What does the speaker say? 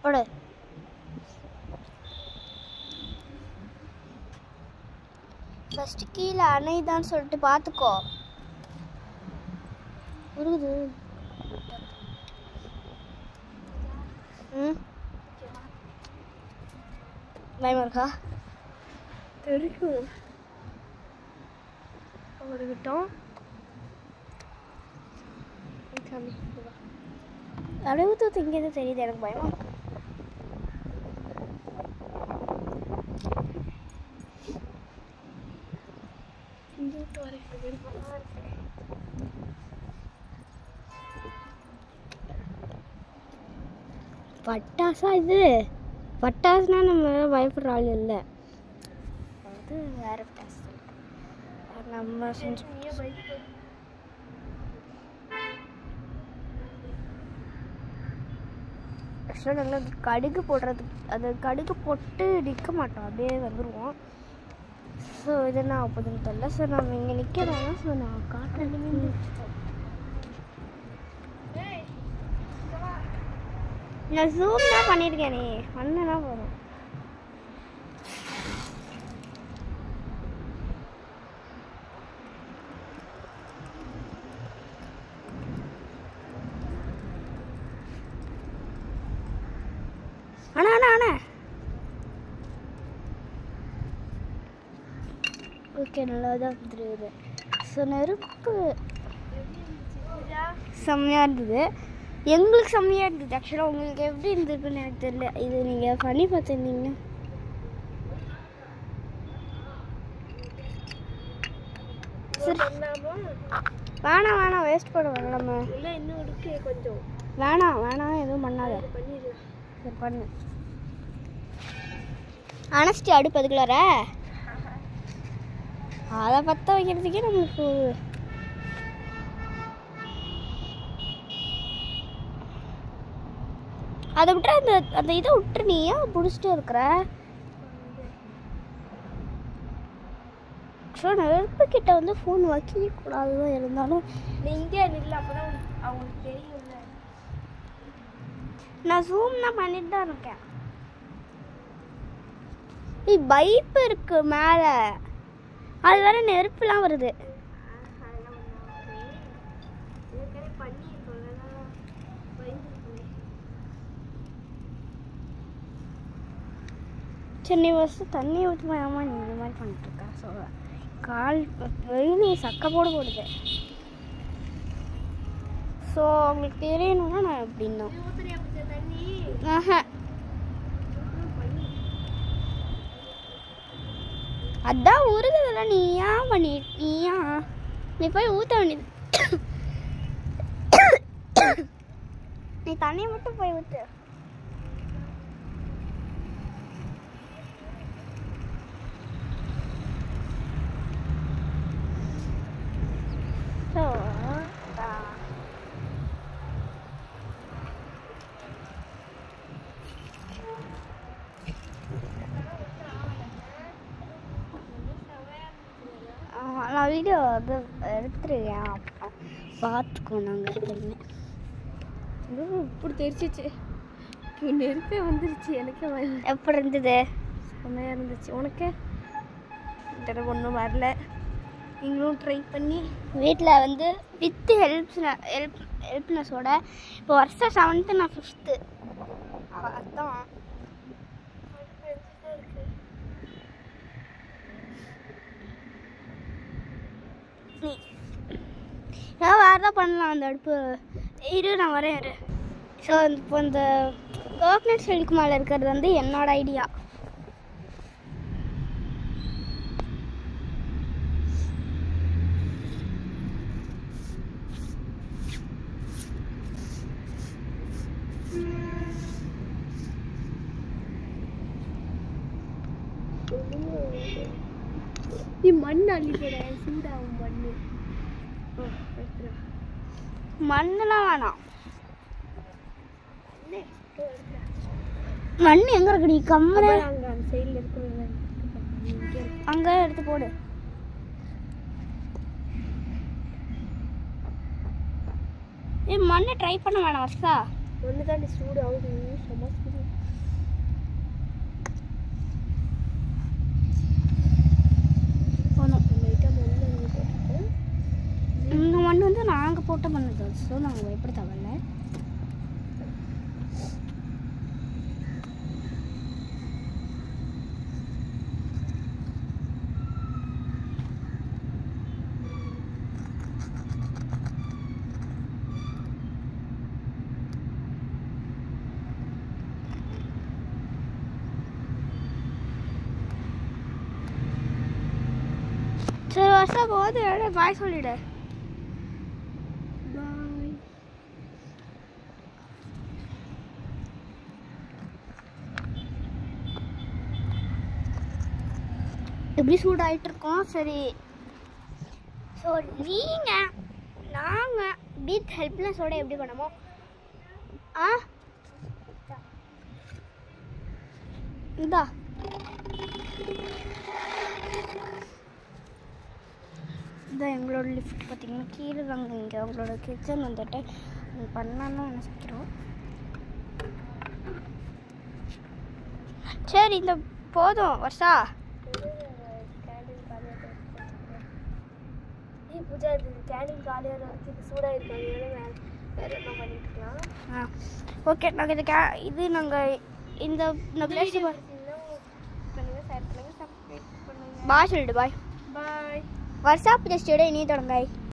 போடு. ஃபர்ஸ்ட் கீழே அணைதான்னு சொல்லிட்டு பார்த்துக்கோ. உருகுது. பயமா இருக்கா? தெரியும். அவர்கிட்டோம் அளவுத்து இங்கேருந்து தெரியுது. எனக்கு பயமா இருக்கு. பட்டாசா இது? பட்டாசுனா நம்ம பயப்படுற ஆள் இல்லை. அது வேற பட்டாசு. நம்ம செஞ்சு ஆக்சுவலாக நாங்கள் கடுகு போடுறதுக்கு அது கடுகு போட்டு நிற்க மாட்டோம், அப்படியே வந்துடுவோம். ஸோ இது என்ன ஆகுதுன்னு தெரியல. ஸோ நம்ம இங்கே நிற்கிறோம். ஸோ நான் காட்டுறேன். நான் ஜூம் தான் பண்ணியிருக்கேன். நீ பண்ணனா போதும். அண்ணா அண்ணா அண்ணா ஓகே, நல்லா தான் வந்துருக்குது. ஸோ நெருப்பு செம்மையாக இருந்தது. எங்களுக்கு செம்மையாக இருந்தது. ஆக்சுவலாக உங்களுக்கு எப்படி இருந்திருக்குன்னு எனக்கு தெரியல. இது நீங்கள் பண்ணி பார்த்துருந்தீங்கன்னா வேணாம் வேணாம், வேஸ்ட் பண்ண வேணாம். இன்னும் இருக்கு கொஞ்சம். வேணாம் வேணாம், எதுவும் பண்ணாத. பண்ணிடு. சரி பண்ணு. அணைச்சிட்டு அடுப்பு அதுக்குள்ளார அதை பற்ற வைக்கிறதுக்கே நம்மளுக்கு அதை விட்டு அந்த அந்த இதை விட்டு நீ ஏன் பிடிச்சிட்டே இருக்கிற? ஸோ நெருப்பு கிட்ட வந்து ஃபோன் வைக்கக்கூடாதுதான். இருந்தாலும் நீ இங்கே இல்லை, அப்போதான் அவங்களுக்கு தெரியும்ல. நான் ஜூம் தான் பண்ணிட்டு தான் இருக்கேன். பைப் இருக்கு மேலே, அது வேற நெருப்புலாம் வருது. சரி நீ ஃபஸ்ட்டு தண்ணி ஊற்றுமாயாமா நீ இந்த மாதிரி பண்ணிட்டுருக்க. ஸோ கால் வெயில் சக்கை போடுது. ஸோ அவங்களுக்கு தெரியணும்னா நான் எப்படின்னா அதான் உருகுதுல. நீயா நீ போய் ஊற்ற வேண்டியது. நீ தண்ணியை மட்டும் போய் ஊற்று. நான் வீடியோ வந்து எடுத்துருக்கேன், பார்த்துக்கோ. நாங்கள் இப்படி தெரிச்சிச்சு. நெருப்பே வந்துருச்சு. எனக்கு எப்படி இருந்தது? செம்மையாக இருந்துச்சு. உனக்கு எனக்கு ஒன்றும் வரல. நீங்களும் ட்ரை பண்ணி வீட்டில் வந்து வித் ஹெல்ப்னஸோட இப்போ வருஷம் 7th, நான் 5th. அதான் வேறு தான் பண்ணலாம் அந்த அடுப்பு. இரு நான் வரேன் இரு. ஸோ இப்போ இந்த கோகனட் ஷெல்க்கு மேலே இருக்கிறது வந்து என்னோட ஐடியா. நீ மண் அள்ளி போட, சூடாகும் மண். மண்ணெல்லாம் வேணாம். மண் எங்கே இருக்கு? நீ கம்மல அங்கே அந்த சைடில் இருக்கிறது அங்கே எடுத்து போடு. மண்ணை ட்ரை பண்ண வேணாம் வருஷா. ஒன்று தான் சூடு ஆகுது. சும்மா சூடு. மண் வந்து நாங்கள் போட்ட பண்ணது, ஸோ நாங்கள் பயப்பட தேவையில்ல. சரி வருஷா போது பாய் சொல்லிடு. பாய். எப்படி சூடாகிட்டு இருக்கோம். சரி, ஸோ நீங்கள் நாங்கள் பீத் ஹெல்ப்லெஸோட எப்படி பண்ணமோ இதா இதான் எங்களோட லிஃப்ட் பார்த்தீங்கன்னா கீழே தாங்க. இங்கே அவங்களோட கிச்சன் வந்துட்டு பண்ணலான்னு நினைக்கிறோம். சரி, இந்த போதும் வருஷா. பூஜா இது கேண்டில் காலியாக தான் இருக்குது, சூடாக இருக்காது, வேறு என்ன பண்ணிட்டு இருக்கலாம். ஓகே, நாங்கள் இது நாங்கள் இந்த பிளேஸ் பாய் சொல்லிடு. பாய் பாய் வருஷா. ஜஸ்ட் நீ தொடங்காய்.